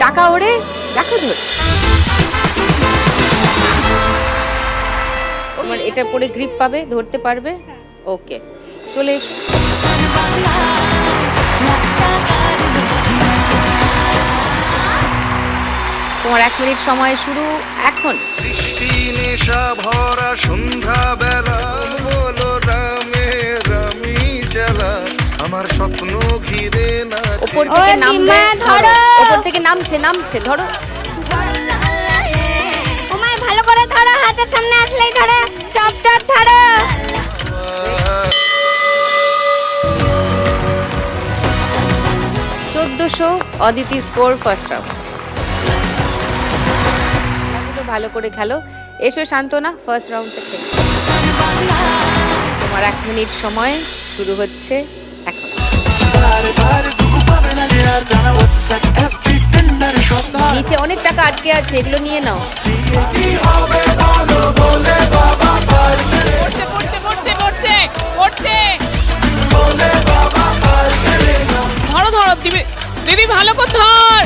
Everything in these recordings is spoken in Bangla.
টাকা ওড়ে, দেখো ধর। তোমার এটা পরে গ্রিপ পাবে, ধরতে পারবে। ওকে, চলে এসো। তোমার 1 মিনিট সময় শুরু এখন। বৃষ্টি নেশা ভরা সন্ধ্যা বেলা, বলো রামে রামি জ্বালা, আমার স্বপ্ন ঘিরে না। ওপর থেকে নামবে, ধরো। ওপর থেকে নামছে, নামছে, ধরো। তোমার ভালো করে ধরো, হাতের সামনে আসলেই ধরো, টপ টপ ধরো। 1400 অদিতি স্কোর ফার্স্ট রাউন্ড। ভালো করে খেলো। এসো শান্তনা, ফার্স্ট রাউন্ডটা খেলো। তোমার 1 মিনিট সময় শুরু হচ্ছে এখন। নিচে অনেক টাকা আটকে আছে, এগুলো নিয়ে নাও। ধরো ধরো দিদি, ভালো করে ধর।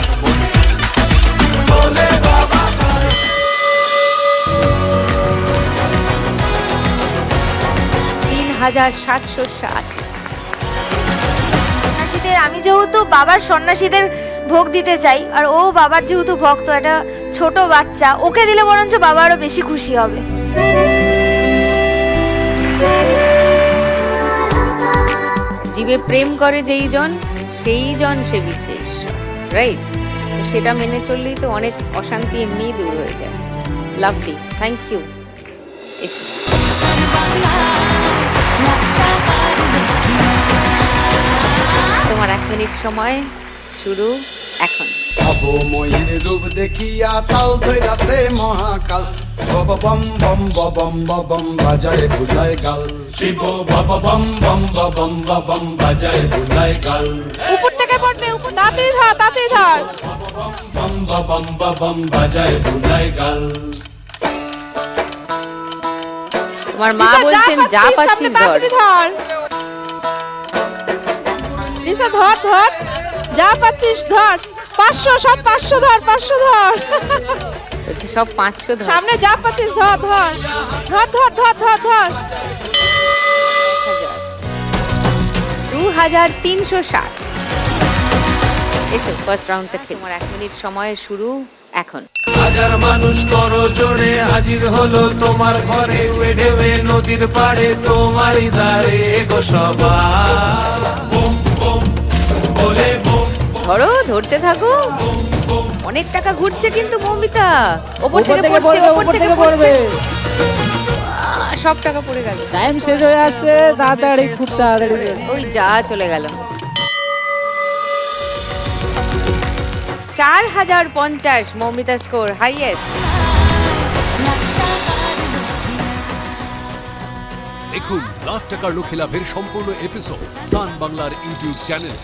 3760। সন্ন্যাসীদের, আমি যেহেতু বাবার সন্ন্যাসীদের ভোগ দিতে চাই, আর ও বাবার যেহেতু ভক্ত, একটা ছোট বাচ্চা, ওকে দিলে বরঞ্চ বাবা আরো বেশি খুশি হবে। জীবে প্রেম করে যেই জন, সেই জন সে বিশেষ, রাইট? সেটা মেনে চললেই তো অনেক অশান্তি এমনিই দূর হয়ে যায়। Lovely, thank you. এসো। তোমার 1 মিনিট সময় শুরু এখন। অবময়ের রূপ দেখিয়া তাল ধইরাছে মহাকাল, বব বম বম বম বম বাজায় বুলায় গাল, শিব বব বম বম বম বম বাজায় বুলায় গাল। উপর থেকে পড়বে, উপর তাড়াতাড়ি ধর, তাড়াতাড়ি ধর। বম বম বম বাজায় বুলায় গাল। তোমার মা বলছেন যা পাচ্ছিস ধর। লিসা ধর ধর, যা পাচ্ছিস ধর। 500, সব 500 ধর, 500 ধর। বলছে সব 500 ধর। সামনে যা পাচ্ছিস ধর ধর ধর ধর ধর ধর ধর। 2360। এসো, ফার্স্ট রাউন্ডটা খেলো। তোমার 1 মিনিট সময় শুরু এখন। হাজার মানুষ করো জোরে হাজির হলো তোমার ঘরে, ঢেউয়ে নদীর পাড়ে তোমারই ধারে গো সবার। বুম বুম বলে বুম, ধরো, ধরতে থাকো। অনেক টাকা ঘুরছে কিন্তু মৌমিতা। ওপর থেকে পড়ছে, ওপর থেকে পড়বে। সব টাকা পড়ে গেল। টাইম শেষ হয়ে আসছে, তাড়াতাড়ি, খুব তাড়াতাড়ি। ওই যা চলে গেল। 4050 মৌমিতা স্কোর, হাইয়েস্ট। দেখুন লাখ টাকার লক্ষ্য লাভের সম্পূর্ণ এপিসোড সান বাংলার ইউটিউব চ্যানেল।